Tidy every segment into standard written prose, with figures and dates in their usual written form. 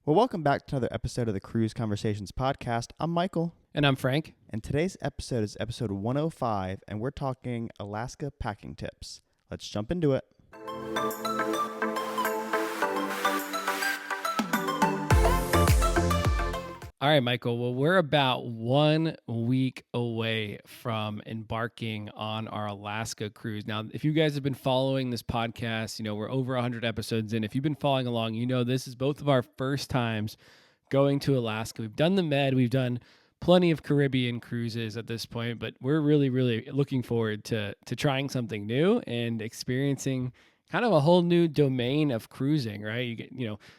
Well, welcome back to another episode of the Cruise Conversations podcast. I'm Michael. And I'm Frank. And today's episode is episode 105, and we're talking Alaska packing tips. Let's jump into it. All right, Michael. Well, we're about 1 week away from embarking on our Alaska cruise. Now, if you guys have been following this podcast, we're over 100 episodes in. If you've been following along, this is both of our first times going to Alaska. We've done the Med. We've done plenty of Caribbean cruises at this point, but we're really, really looking forward to trying something new and experiencing kind of a whole new domain of cruising, right?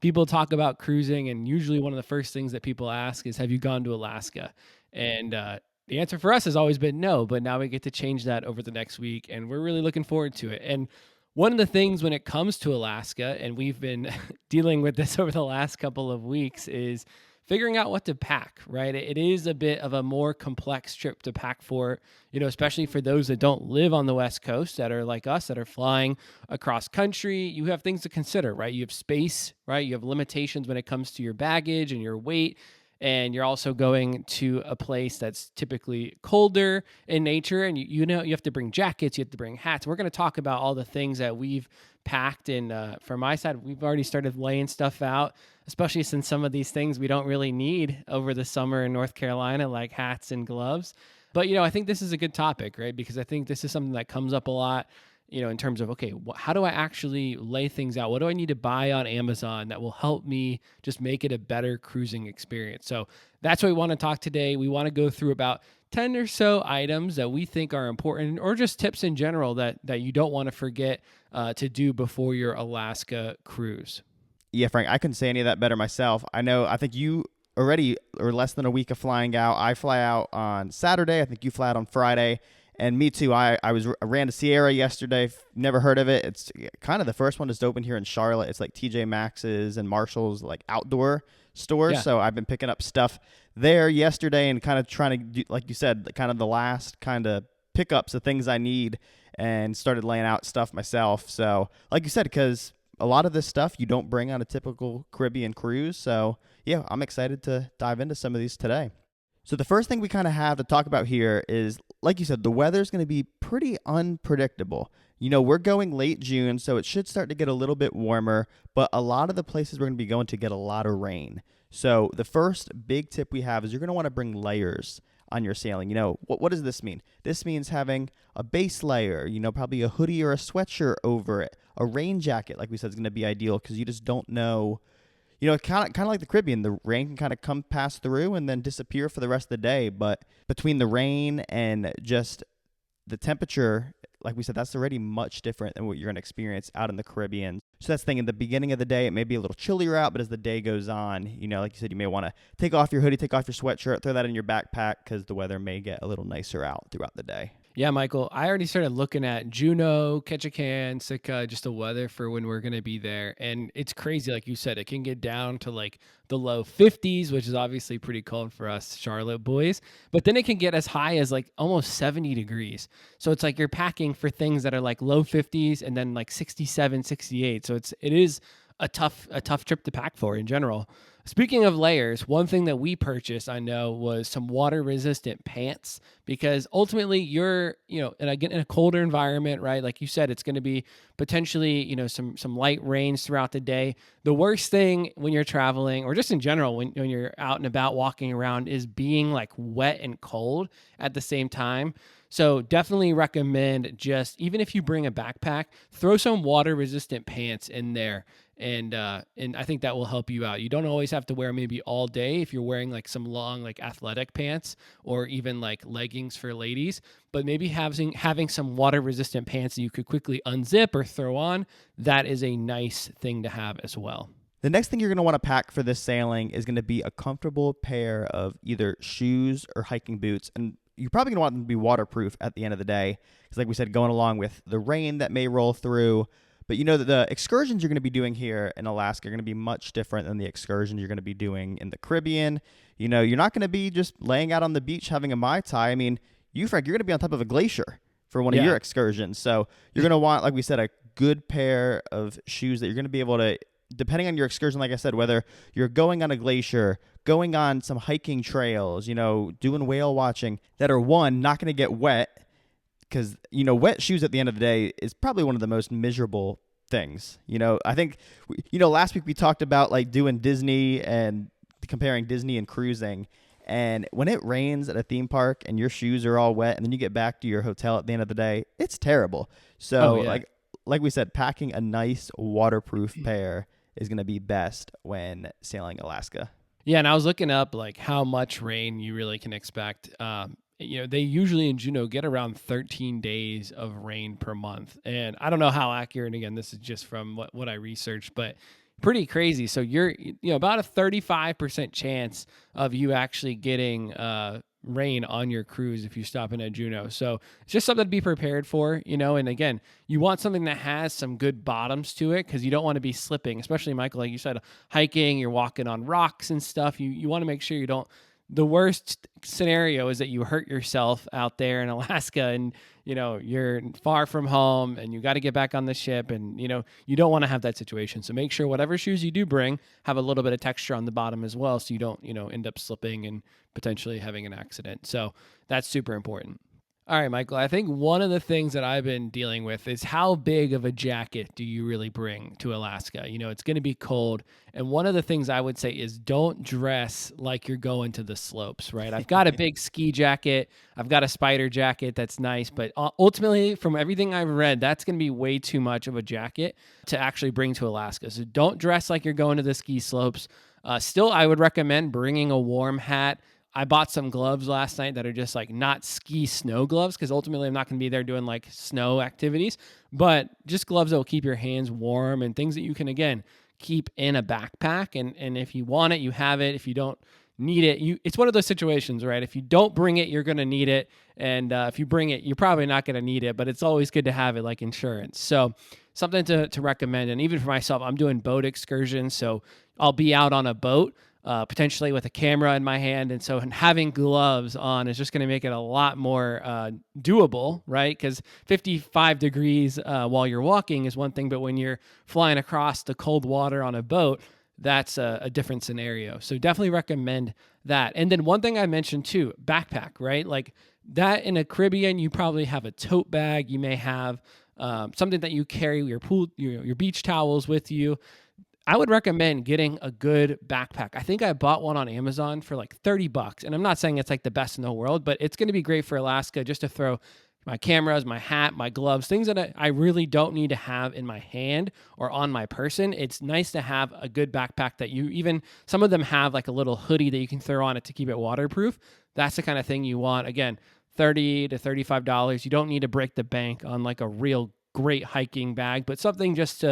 People talk about cruising, and usually one of the first things that people ask is, have you gone to Alaska? And the answer for us has always been no, but now we get to change that over the next week, and we're really looking forward to it. And one of the things when it comes to Alaska, and we've been dealing with this over the last couple of weeks, is figuring out what to pack, right? It is a bit of a more complex trip to pack for, especially for those that don't live on the West Coast, that are like us, that are flying across country. You have things to consider, right? You have space, right? You have limitations when it comes to your baggage and your weight. And you're also going to a place that's typically colder in nature. And you have to bring jackets, you have to bring hats. We're going to talk about all the things that we've packed. And from my side, we've already started laying stuff out, especially since some of these things we don't really need over the summer in North Carolina, like hats and gloves. But, I think this is a good topic, right? Because I think this is something that comes up a lot, in terms of, okay, how do I actually lay things out? What do I need to buy on Amazon that will help me just make it a better cruising experience? So that's what we want to talk today. We want to go through about 10 or so items that we think are important, or just tips in general that you don't want to forget to do before your Alaska cruise. Yeah, Frank, I couldn't say any of that better myself. I think you already are less than a week of flying out. I fly out on Saturday. I think you fly out on Friday. And me too. I ran to Sierra yesterday. Never heard of it. It's kind of the first one just opened here in Charlotte. It's like TJ Maxx's and Marshall's, like outdoor stores. Yeah. So I've been picking up stuff there yesterday and kind of trying to do, like you said, kind of the last kind of pickups of things I need, and started laying out stuff myself. So like you said, because a lot of this stuff you don't bring on a typical Caribbean cruise. So yeah, I'm excited to dive into some of these today. So the first thing we kind of have to talk about here is, like you said, the weather's going to be pretty unpredictable. We're going late June, so it should start to get a little bit warmer, but a lot of the places we're going to be going to get a lot of rain. So the first big tip we have is you're going to want to bring layers on your sailing. What does this mean? This means having a base layer, probably a hoodie or a sweatshirt over it. A rain jacket, like we said, is going to be ideal because you just don't know. Kind of like the Caribbean, the rain can kind of pass through and then disappear for the rest of the day. But between the rain and just the temperature, like we said, that's already much different than what you're going to experience out in the Caribbean. So that's the thing. In the beginning of the day, it may be a little chillier out, but as the day goes on, like you said, you may want to take off your hoodie, take off your sweatshirt, throw that in your backpack because the weather may get a little nicer out throughout the day. Yeah, Michael, I already started looking at Juneau, Ketchikan, Sitka, just the weather for when we're going to be there. And it's crazy. Like you said, it can get down to like the low 50s, which is obviously pretty cold for us Charlotte boys. But then it can get as high as like almost 70 degrees. So it's like you're packing for things that are like low 50s and then like 67, 68. So it is a tough trip to pack for in general. Speaking of layers, one thing that we purchased, I know, was some water-resistant pants, because ultimately you're, in a colder environment, right? Like you said, it's going to be potentially, some light rains throughout the day. The worst thing when you're traveling, or just in general, when you're out and about walking around, is being like wet and cold at the same time. So definitely recommend, just even if you bring a backpack, throw some water-resistant pants in there. And I think that will help you out. You don't always have to wear maybe all day if you're wearing like some long like athletic pants or even like leggings for ladies, but maybe having some water resistant pants that you could quickly unzip or throw on, that is a nice thing to have as well. The next thing you're going to want to pack for this sailing is going to be a comfortable pair of either shoes or hiking boots. And you're probably going to want them to be waterproof at the end of the day, because like we said, going along with the rain that may roll through. But the excursions you're going to be doing here in Alaska are going to be much different than the excursions you're going to be doing in the Caribbean. You're not going to be just laying out on the beach having a Mai Tai. I mean, Frank, you're going to be on top of a glacier for one of your excursions. So you're going to want, like we said, a good pair of shoes that you're going to be able to depending on your excursion, like I said, whether you're going on a glacier, going on some hiking trails, doing whale watching, that are one, not going to get wet, because, wet shoes at the end of the day is probably one of the most miserable things. I think, last week we talked about like doing Disney and comparing Disney and cruising. And when it rains at a theme park and your shoes are all wet and then you get back to your hotel at the end of the day, it's terrible. So like we said, packing a nice waterproof pair is going to be best when sailing Alaska. Yeah, and I was looking up like how much rain you really can expect. They usually in Juneau get around 13 days of rain per month. And I don't know how accurate, again, this is just from what I researched, but pretty crazy. So you're, about a 35% chance of you actually getting rain on your cruise if you stop in at Juneau. So it's just something to be prepared for, and again, you want something that has some good bottoms to it, because you don't want to be slipping, especially, Michael, like you said, hiking, you're walking on rocks and stuff. You want to make sure you don't. The worst scenario is that you hurt yourself out there in Alaska and, you're far from home and you got to get back on the ship and, you don't want to have that situation. So make sure whatever shoes you do bring have a little bit of texture on the bottom as well, so you don't, end up slipping and potentially having an accident. So that's super important. All right, Michael, I think one of the things that I've been dealing with is how big of a jacket do you really bring to Alaska? It's going to be cold. And one of the things I would say is don't dress like you're going to the slopes, right? I've got a big ski jacket. I've got a spider jacket that's nice. But ultimately, from everything I've read, that's going to be way too much of a jacket to actually bring to Alaska. So don't dress like you're going to the ski slopes. Still, I would recommend bringing a warm hat. I bought some gloves last night that are just like not ski snow gloves, because ultimately I'm not going to be there doing like snow activities, but just gloves that will keep your hands warm and things that you can, again, keep in a backpack. And if you want it, you have it. If you don't need it, it's one of those situations, right? If you don't bring it, you're going to need it. And if you bring it, you're probably not going to need it, but it's always good to have it, like insurance. So something to recommend. And even for myself, I'm doing boat excursions. So I'll be out on a boat, potentially with a camera in my hand. And so having gloves on is just going to make it a lot more doable, right? Because 55 degrees while you're walking is one thing, but when you're flying across the cold water on a boat, that's a different scenario. So definitely recommend that. And then one thing I mentioned too, backpack, right? Like that in a Caribbean, you probably have a tote bag. You may have something that you carry, your beach towels with you. I would recommend getting a good backpack. I think I bought one on Amazon for like $30. And I'm not saying it's like the best in the world, but it's going to be great for Alaska, just to throw my cameras, my hat, my gloves, things that I really don't need to have in my hand or on my person. It's nice to have a good backpack that some of them have like a little hoodie that you can throw on it to keep it waterproof. That's the kind of thing you want. Again, $30 to $35. You don't need to break the bank on like a real great hiking bag, but something just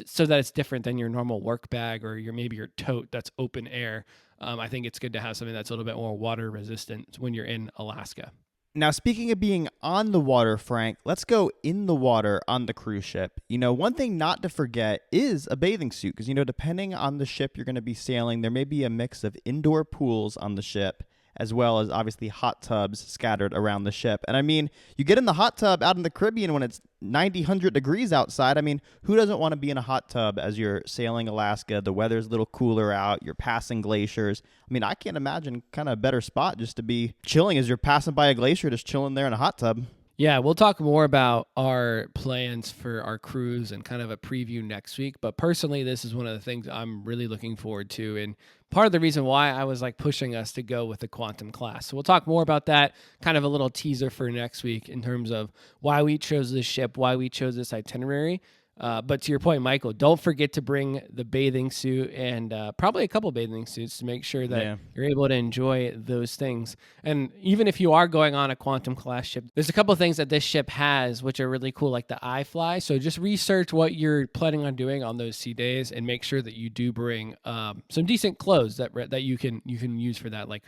so that it's different than your normal work bag or maybe your tote that's open air. I think it's good to have something that's a little bit more water resistant when you're in Alaska. Now, speaking of being on the water, Frank, let's go in the water on the cruise ship. One thing not to forget is a bathing suit, because, depending on the ship you're going to be sailing, there may be a mix of indoor pools on the ship, as well as obviously hot tubs scattered around the ship. And I mean, you get in the hot tub out in the Caribbean when it's 90, 100 degrees outside. I mean, who doesn't want to be in a hot tub as you're sailing Alaska? The weather's a little cooler out. You're passing glaciers. I mean, I can't imagine kind of a better spot just to be chilling as you're passing by a glacier, just chilling there in a hot tub. Yeah, we'll talk more about our plans for our cruise and kind of a preview next week. But personally, this is one of the things I'm really looking forward to. And part of the reason why I was like pushing us to go with the Quantum class. So we'll talk more about that, kind of a little teaser for next week in terms of why we chose this ship, why we chose this itinerary. But to your point, Michael, don't forget to bring the bathing suit and probably a couple bathing suits to make sure that you're able to enjoy those things. And even if you are going on a Quantum class ship, there's a couple of things that this ship has which are really cool, like the iFly. So just research what you're planning on doing on those sea days and make sure that you do bring some decent clothes that you can use for that, like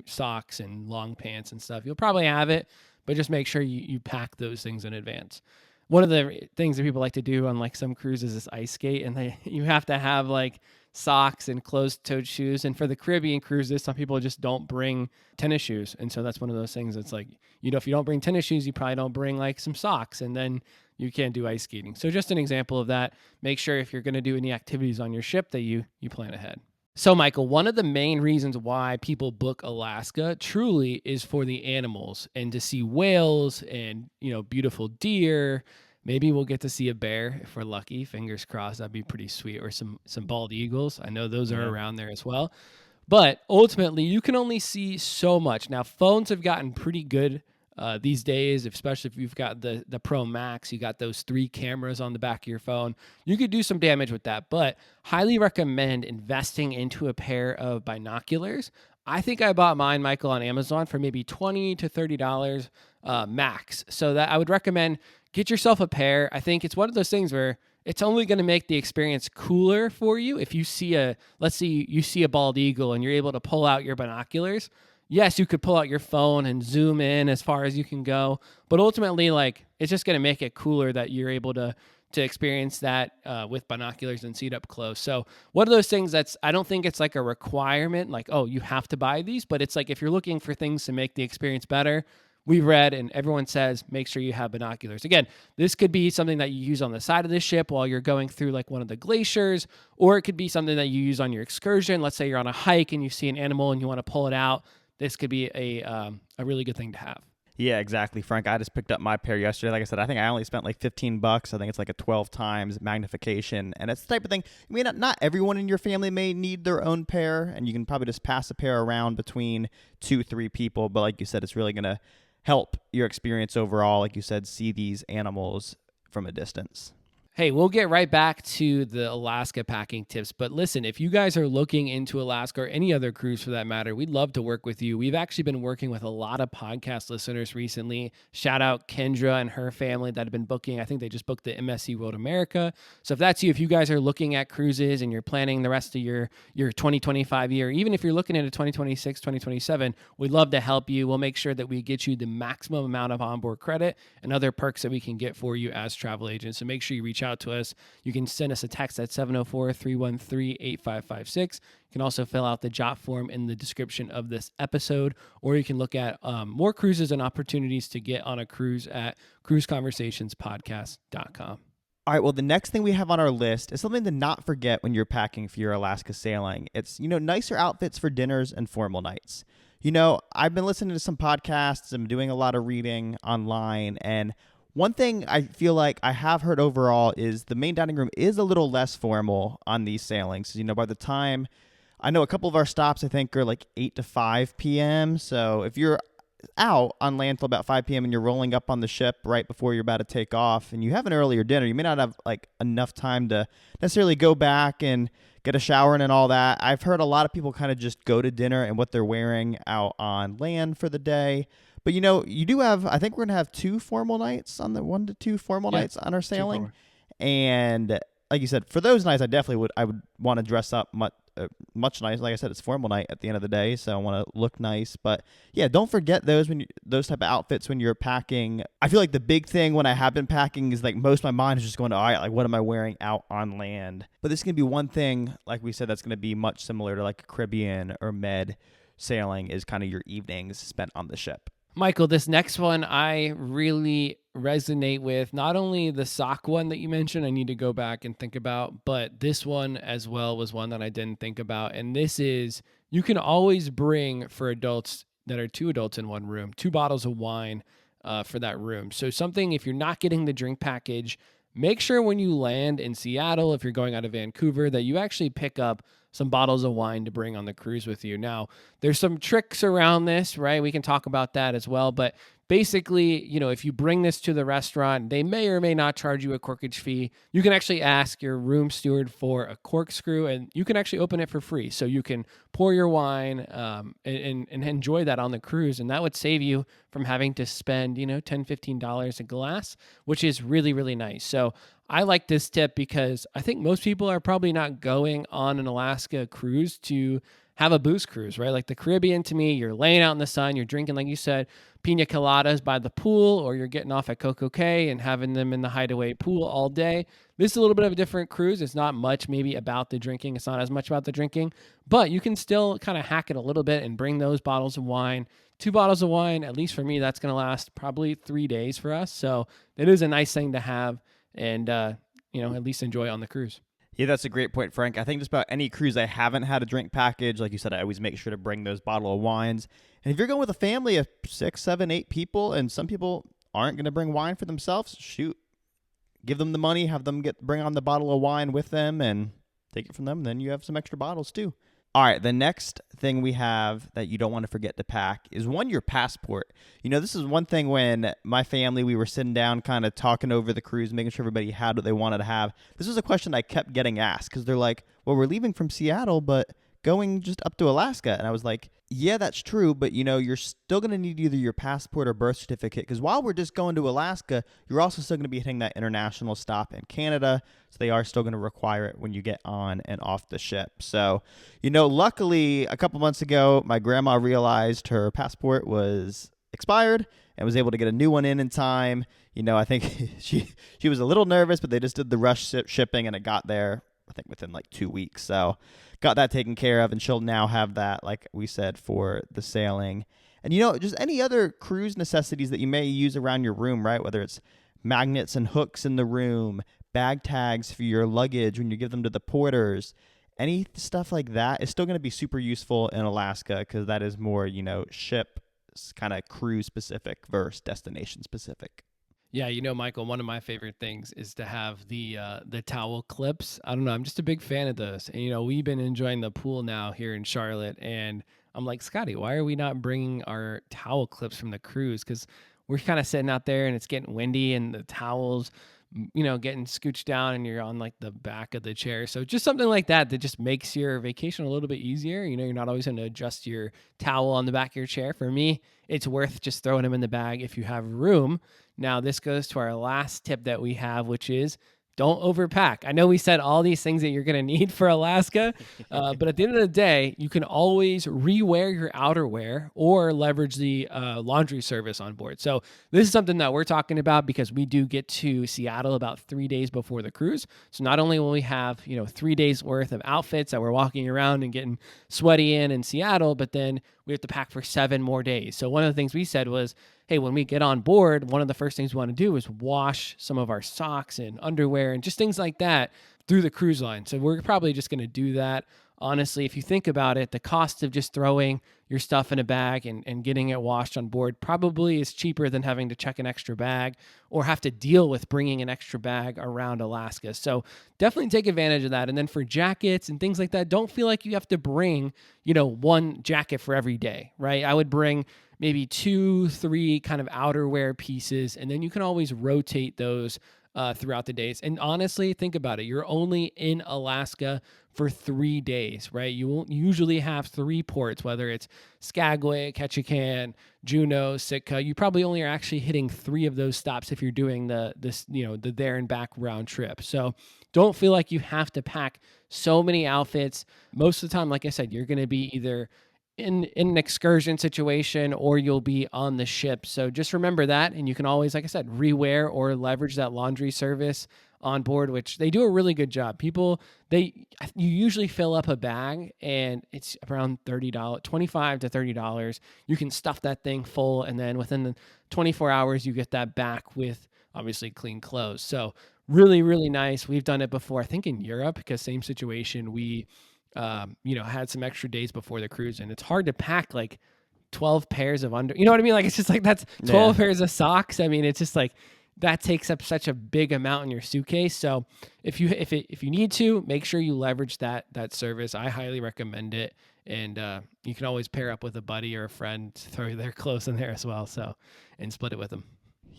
socks and long pants and stuff. You'll probably have it, but just make sure you pack those things in advance. One of the things that people like to do on like some cruises is ice skate, and you have to have like socks and closed-toed shoes. And for the Caribbean cruises, some people just don't bring tennis shoes, and so that's one of those things that's like, if you don't bring tennis shoes, you probably don't bring like some socks, and then you can't do ice skating. So just an example of that. Make sure if you're going to do any activities on your ship that you plan ahead. So, Michael, one of the main reasons why people book Alaska truly is for the animals and to see whales and, beautiful deer. Maybe we'll get to see a bear if we're lucky. Fingers crossed. That'd be pretty sweet. Or some bald eagles. I know those are around there as well. But ultimately, you can only see so much. Now, phones have gotten pretty good these days, especially if you've got the Pro Max, you got those 3 cameras on the back of your phone. You could do some damage with that, but highly recommend investing into a pair of binoculars. I think I bought mine, Michael, on Amazon for maybe $20 to $30 max. So that I would recommend get yourself a pair. I think it's one of those things where it's only going to make the experience cooler for you if you see let's say you see a bald eagle and you're able to pull out your binoculars. Yes, you could pull out your phone and zoom in as far as you can go, but ultimately, it's just going to make it cooler that you're able to experience that with binoculars and see it up close. So one of those things I don't think it's like a requirement, like, oh, you have to buy these, but it's like if you're looking for things to make the experience better, we've read and everyone says, make sure you have binoculars. Again, this could be something that you use on the side of the ship while you're going through like one of the glaciers, or it could be something that you use on your excursion. Let's say you're on a hike and you see an animal and you want to pull it out. This could be a really good thing to have. Yeah, exactly, Frank. I just picked up my pair yesterday. Like I said, I think I only spent like $15. I think it's like a 12 times magnification. And it's the type of thing, I mean, not everyone in your family may need their own pair, and you can probably just pass a pair around between 2-3 people. But like you said, it's really going to help your experience overall. Like you said, see these animals from a distance. Hey, we'll get right back to the Alaska packing tips. But listen, if you guys are looking into Alaska or any other cruise for that matter, we'd love to work with you. We've actually been working with a lot of podcast listeners recently. Shout out Kendra and her family that have been booking. I think they just booked the MSC World America. So if that's you, if you guys are looking at cruises and you're planning the rest of your 2025 year, even if you're looking at a 2026, 2027, we'd love to help you. We'll make sure that we get you the maximum amount of onboard credit and other perks that we can get for you as travel agents. So make sure you reach out to us. You can send us a text at 704-313-8556. You can also fill out the jot form in the description of this episode, or you can look at more cruises and opportunities to get on a cruise at cruiseconversationspodcast.com. All right, well, the next thing we have on our list is something to not forget when you're packing for your Alaska sailing. It's, nicer outfits for dinners and formal nights. I've been listening to some podcasts. I'm doing a lot of reading online, and one thing I feel like I have heard overall is the main dining room is a little less formal on these sailings. By the time, I know a couple of our stops, I think, are like 8 to 5 p.m. So if you're out on land till about 5 p.m. and you're rolling up on the ship right before you're about to take off and you have an earlier dinner, you may not have like enough time to necessarily go back and get a shower and all that. I've heard a lot of people kind of just go to dinner and what they're wearing out on land for the day. But you do have, I think we're going to have 2 formal nights on the 1 to 2 formal nights on our sailing. And like you said, for those nights, I would want to dress up much nice. Like I said, it's formal night at the end of the day, so I want to look nice. But yeah, don't forget those type of outfits when you're packing. I feel like the big thing when I have been packing is like most of my mind is just going, all right, like what am I wearing out on land? But this is going to be one thing, like we said, that's going to be much similar to like a Caribbean or Med sailing is kind of your evenings spent on the ship. Michael, this next one I really resonate with. Not only the sock one that you mentioned, I need to go back and think about, but this one as well was one that I didn't think about. And this is, you can always bring for adults that are 2 adults in one room, 2 bottles of wine for that room. So something, if you're not getting the drink package, make sure when you land in Seattle, if you're going out of Vancouver, that you actually pick up some bottles of wine to bring on the cruise with you. Now, there's some tricks around this, right? We can talk about that as well. But basically, if you bring this to the restaurant, they may or may not charge you a corkage fee. You can actually ask your room steward for a corkscrew, and you can actually open it for free. So you can pour your wine and enjoy that on the cruise. And that would save you from having to spend, $10, $15 a glass, which is really, really nice. So I like this tip because I think most people are probably not going on an Alaska cruise to have a booze cruise, right? Like the Caribbean, to me, you're laying out in the sun, you're drinking, like you said, pina coladas by the pool, or you're getting off at Coco Cay and having them in the Hideaway pool all day. This is a little bit of a different cruise. It's not much maybe about the drinking. It's not as much about the drinking, but you can still kind of hack it a little bit and bring those bottles of wine, 2 bottles of wine, at least for me, that's going to last probably 3 days for us. So it is a nice thing to have and, at least enjoy on the cruise. Yeah, that's a great point, Frank. I think just about any cruise I haven't had a drink package, like you said, I always make sure to bring those bottle of wines. And if you're going with a family of 6, 7, 8 people, and some people aren't going to bring wine for themselves, shoot, give them the money, have them bring on the bottle of wine with them, and take it from them. Then you have some extra bottles too. All right, the next thing we have that you don't want to forget to pack is your passport. This is one thing when my family, we were sitting down kind of talking over the cruise, making sure everybody had what they wanted to have. This was a question I kept getting asked because they're like, well, we're leaving from Seattle, but going just up to Alaska. And I was like, yeah, that's true, but you're still going to need either your passport or birth certificate because while we're just going to Alaska, you're also still going to be hitting that international stop in Canada. So they are still going to require it when you get on and off the ship. So, luckily a couple months ago, my grandma realized her passport was expired and was able to get a new one in time. I think she was a little nervous, but they just did the rush shipping and it got there, I think, within like 2 weeks. So got that taken care of, and she'll now have that, like we said, for the sailing. And, just any other cruise necessities that you may use around your room, right? Whether it's magnets and hooks in the room, bag tags for your luggage when you give them to the porters, any stuff like that is still going to be super useful in Alaska because that is more, ship kind of cruise specific versus destination specific. Yeah, Michael, one of my favorite things is to have the towel clips. I don't know, I'm just a big fan of those. And we've been enjoying the pool now here in Charlotte, and I'm like, Scotty, why are we not bringing our towel clips from the cruise? Because we're kind of sitting out there and it's getting windy, and the towels, getting scooched down, and you're on like the back of the chair. So just something like that just makes your vacation a little bit easier. You're not always going to adjust your towel on the back of your chair. For me, it's worth just throwing them in the bag if you have room. Now, this goes to our last tip that we have, which is don't overpack. I know we said all these things that you're going to need for Alaska, but at the end of the day, you can always rewear your outerwear or leverage the laundry service on board. So this is something that we're talking about because we do get to Seattle about 3 days before the cruise. So not only will we have 3 days worth of outfits that we're walking around and getting sweaty in Seattle, but then we have to pack for 7 more days. So one of the things we said was, hey, when we get on board, one of the first things we want to do is wash some of our socks and underwear and just things like that through the cruise line. So we're probably just going to do that. Honestly, if you think about it, the cost of just throwing your stuff in a bag and getting it washed on board probably is cheaper than having to check an extra bag or have to deal with bringing an extra bag around Alaska. So definitely take advantage of that. And then for jackets and things like that, don't feel like you have to bring, one jacket for every day, right? I would bring maybe 2, 3 kind of outerwear pieces, and then you can always rotate those throughout the days. And honestly, think about it. You're only in Alaska for 3 days, right? You won't usually have 3 ports, whether it's Skagway, Ketchikan, Juneau, Sitka. You probably only are actually hitting 3 of those stops if you're doing the there and back round trip. So don't feel like you have to pack so many outfits. Most of the time, like I said, you're going to be either in an excursion situation or you'll be on the ship. So just remember that. And you can always, like I said, rewear or leverage that laundry service on board, which they do a really good job. You usually fill up a bag and it's around $30, $25 to $30. You can stuff that thing full. And then within the 24 hours, you get that back with obviously clean clothes. So really, really nice. We've done it before, I think in Europe, because same situation. We had some extra days before the cruise, and it's hard to pack like 12 pairs of you know what I mean? Like, it's just like, that's 12 pairs of socks. I mean, it's just like, that takes up such a big amount in your suitcase. So if you need to, make sure you leverage that service. I highly recommend it. And you can always pair up with a buddy or a friend, throw their clothes in there as well. So, and split it with them.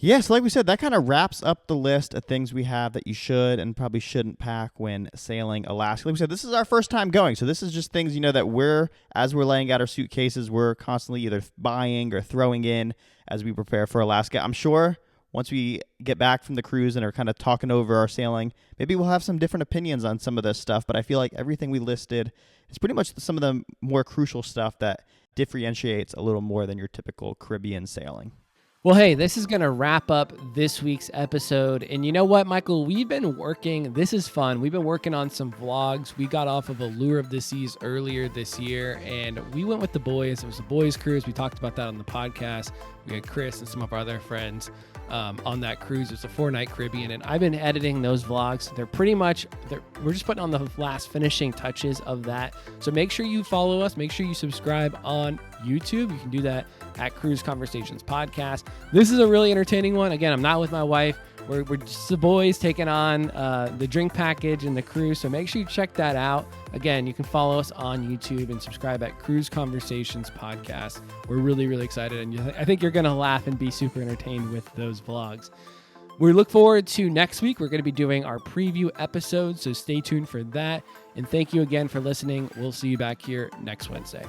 Yeah, so like we said, that kind of wraps up the list of things we have that you should and probably shouldn't pack when sailing Alaska. Like we said, this is our first time going, so this is just things, that as we're laying out our suitcases, we're constantly either buying or throwing in as we prepare for Alaska. I'm sure once we get back from the cruise and are kind of talking over our sailing, maybe we'll have some different opinions on some of this stuff, but I feel like everything we listed is pretty much some of the more crucial stuff that differentiates a little more than your typical Caribbean sailing. Well, hey, this is going to wrap up this week's episode. And you know what, Michael? We've been working. This is fun. We've been working on some vlogs. We got off of Allure of the Seas earlier this year, and we went with the boys. It was a boys' cruise. We talked about that on the podcast. We had Chris and some of our other friends on that cruise. It was a 4-night Caribbean, and I've been editing those vlogs. We're just putting on the last finishing touches of that. So make sure you follow us. Make sure you subscribe on YouTube. You can do that at Cruise Conversations Podcast. This is a really entertaining one. Again, I'm not with my wife. We're just the boys taking on the drink package and the cruise. So make sure you check that out. Again, you can follow us on YouTube and subscribe at Cruise Conversations Podcast. We're really, really excited. And I think you're going to laugh and be super entertained with those vlogs. We look forward to next week. We're going to be doing our preview episode. So stay tuned for that. And thank you again for listening. We'll see you back here next Wednesday.